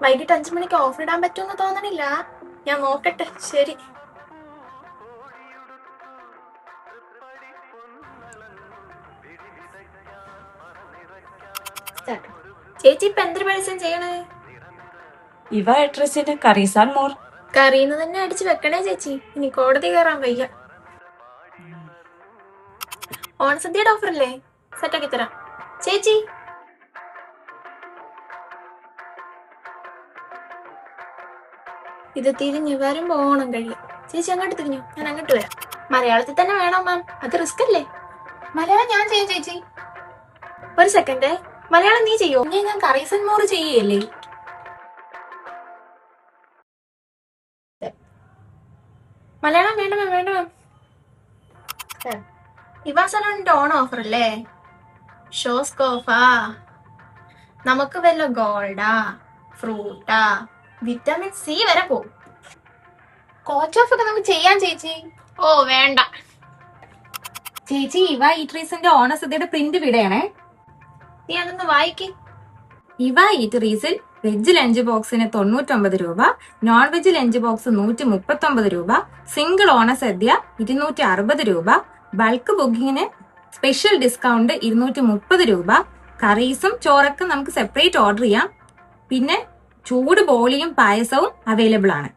വൈകിട്ട് 5 മണിക്ക് ഓഫർ ഇടാൻ പറ്റുമെന്ന് തോന്നണില്ല. ഞാൻ നോക്കട്ടെ. ശരി. ചേച്ചി ഇപ്പൊ എന്തൊരു പരസ്യം ചെയ്യണേ? ഇവ അഡ്രസ്സിന് കറീസ് ആൻഡ് മോർ. കറിയുന്ന തന്നെ അടിച്ചു വെക്കണേ ചേച്ചി, ഇനി കോടതി കയറാൻ വയ്യ. ഓണസദ്യയുടെ ഓഫർ അല്ലേ? സെറ്റാക്കി തരാം ചേച്ചി. ഇത് തിരിഞ്ഞു വരുമ്പോ ഓണം കഴിയും. ചേച്ചി അങ്ങോട്ട് തിരിഞ്ഞു, ഞാൻ അങ്ങോട്ട് വരാം. മലയാളത്തിൽ തന്നെ വേണം മാം, അത് റിസ്ക് അല്ലേ? മലയാളം ഞാൻ ചെയ്യാം ചേച്ചി. ഒരു സെക്കൻഡ്, മലയാളം നീ ചെയ്യോ? ഞാൻ കറീസ് ആൻഡ് മോർ ചെയ്യല്ലേ. മലയാളം വേണ്ട മാം, വേണ്ട മാം. ഇവാ സലോണിന്റെ ഓണം ഓഫർ അല്ലേ? ഷോസ്കോഫാ. നമുക്ക് വല്ല ഗോൾഡാ, ഫ്രൂട്ടാ, വിറ്റാമിൻ സി വരെ പോകും. കോച്ച് ഓഫ് ഒക്കെ നമുക്ക് ചെയ്യാൻ ചേച്ചി. ഓ വേണ്ട ചേച്ചി, ഇവ ഈറ്ററീസിന്റെ ഓണസദ്യയുടെ പ്രിന്റ് വിടയണേ. നീ അതൊന്ന് വായിക്ക്. ഇവ ഈറ്ററീസിൽ വെജ് ലഞ്ച് ബോക്സിന് 99 രൂപ, നോൺ വെജ് ലഞ്ച് ബോക്സ് 139 രൂപ, സിംഗിൾ ഓണസദ്യ 260 രൂപ, ബൾക്ക് ബുക്കിങ്ങിന് സ്പെഷ്യൽ ഡിസ്കൗണ്ട് 230 രൂപ. കറീസും ചോറൊക്കെ നമുക്ക് സെപ്പറേറ്റ് ഓർഡർ ചെയ്യാം. പിന്നെ ചൂട് ബോളിയും പായസവും അവൈലബിൾ ആണ്.